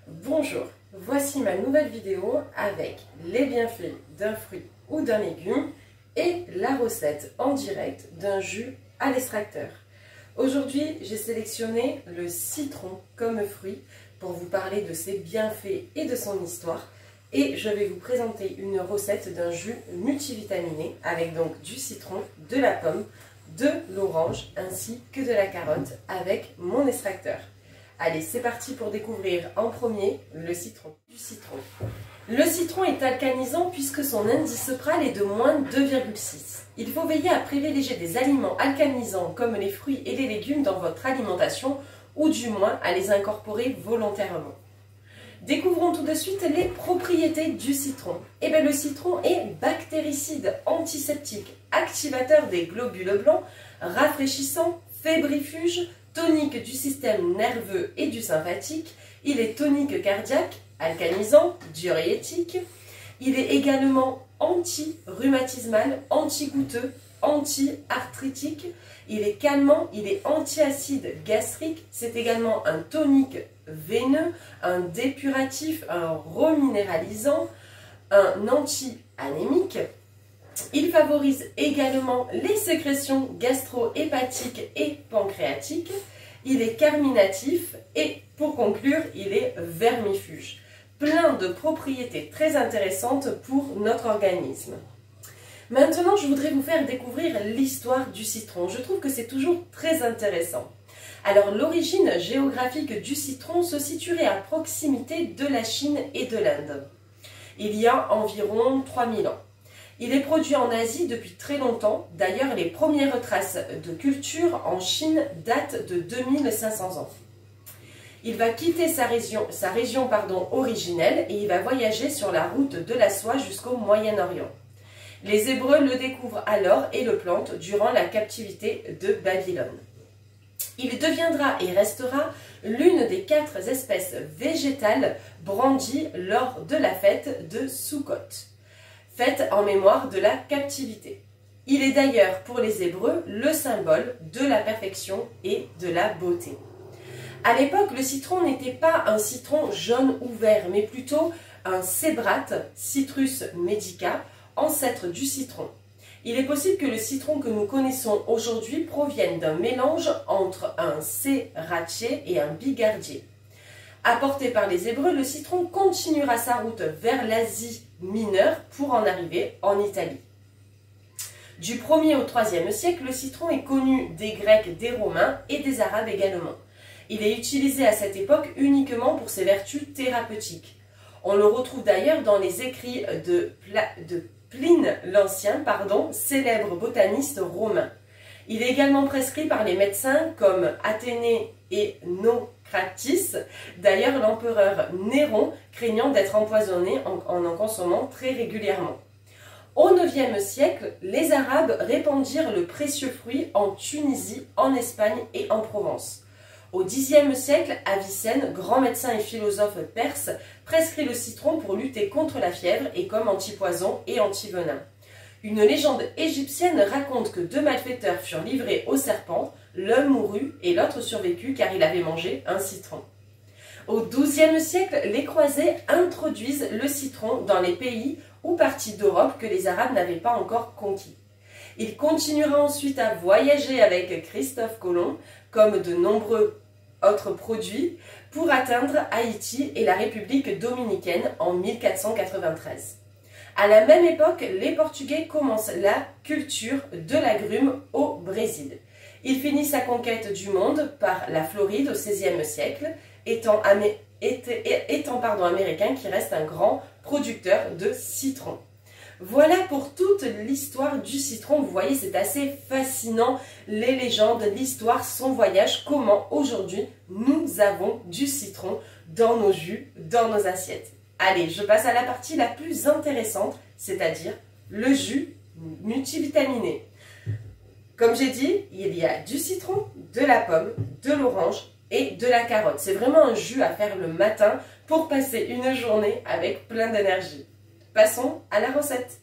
Bonjour, voici ma nouvelle vidéo avec les bienfaits d'un fruit ou d'un légume et la recette en direct d'un jus à l'extracteur. Aujourd'hui, j'ai sélectionné le citron comme fruit pour vous parler de ses bienfaits et de son histoire. Et je vais vous présenter une recette d'un jus multivitaminé avec donc du citron, de la pomme, de l'orange ainsi que de la carotte avec mon extracteur. Allez, c'est parti pour découvrir en premier le citron. Le citron est alcanisant puisque son indice pral est de moins 2,6. Il faut veiller à privilégier des aliments alcanisants comme les fruits et les légumes dans votre alimentation ou du moins à les incorporer volontairement. Découvrons tout de suite les propriétés du citron. Eh bien, le citron est bactéricide, antiseptique, activateur des globules blancs, rafraîchissant, fébrifuge, tonique du système nerveux et du sympathique. Il est tonique cardiaque, alcanisant, diurétique. Il est également anti-rhumatismal, anti-goutteux, anti-arthritique. Il est calmant, il est antiacide gastrique. C'est également un tonique veineux, un dépuratif, un reminéralisant, un anti-anémique. Il favorise également les sécrétions gastro-hépatiques et pancréatiques. Il est carminatif et pour conclure, il est vermifuge. Plein de propriétés très intéressantes pour notre organisme. Maintenant, je voudrais vous faire découvrir l'histoire du citron. Je trouve que c'est toujours très intéressant. Alors, l'origine géographique du citron se situerait à proximité de la Chine et de l'Inde. Il y a environ 3000 ans. Il est produit en Asie depuis très longtemps. D'ailleurs, les premières traces de culture en Chine datent de 2500 ans. Il va quitter sa région originelle et il va voyager sur la route de la soie jusqu'au Moyen-Orient. Les Hébreux le découvrent alors et le plantent durant la captivité de Babylone. Il deviendra et restera l'une des 4 espèces végétales brandies lors de la fête de Soukhot, fête en mémoire de la captivité. Il est d'ailleurs pour les Hébreux le symbole de la perfection et de la beauté. À l'époque, le citron n'était pas un citron jaune ou vert, mais plutôt un cébrate, Citrus medica, ancêtre du citron. Il est possible que le citron que nous connaissons aujourd'hui provienne d'un mélange entre un cératier et un bigardier. Apporté par les Hébreux, le citron continuera sa route vers l'Asie mineure pour en arriver en Italie. Du 1er au 3e siècle, le citron est connu des Grecs, des Romains et des Arabes également. Il est utilisé à cette époque uniquement pour ses vertus thérapeutiques. On le retrouve d'ailleurs dans les écrits de Pline l'Ancien, célèbre botaniste romain. Il est également prescrit par les médecins comme Athénée et Nocratis. D'ailleurs, l'empereur Néron craignant d'être empoisonné en consommant très régulièrement. Au 9e siècle, les Arabes répandirent le précieux fruit en Tunisie, en Espagne et en Provence. Au Xe siècle, Avicenne, grand médecin et philosophe perse, prescrit le citron pour lutter contre la fièvre et comme antipoison et antivenin. Une légende égyptienne raconte que 2 malfaiteurs furent livrés au serpent, l'un mourut et l'autre survécut car il avait mangé un citron. Au XIIe siècle, les croisés introduisent le citron dans les pays ou parties d'Europe que les Arabes n'avaient pas encore conquis. Il continuera ensuite à voyager avec Christophe Colomb, comme de nombreux autres produits, pour atteindre Haïti et la République dominicaine en 1493. À la même époque, les Portugais commencent la culture de l'agrume au Brésil. Il finit sa conquête du monde par la Floride au XVIe siècle, étant américain qui reste un grand producteur de citron. Voilà pour toute l'histoire du citron. Vous voyez, c'est assez fascinant, les légendes, l'histoire, son voyage, comment aujourd'hui nous avons du citron dans nos jus, dans nos assiettes. Allez, je passe à la partie la plus intéressante, c'est-à-dire le jus multivitaminé. Comme j'ai dit, il y a du citron, de la pomme, de l'orange et de la carotte. C'est vraiment un jus à faire le matin pour passer une journée avec plein d'énergie. Passons à la recette.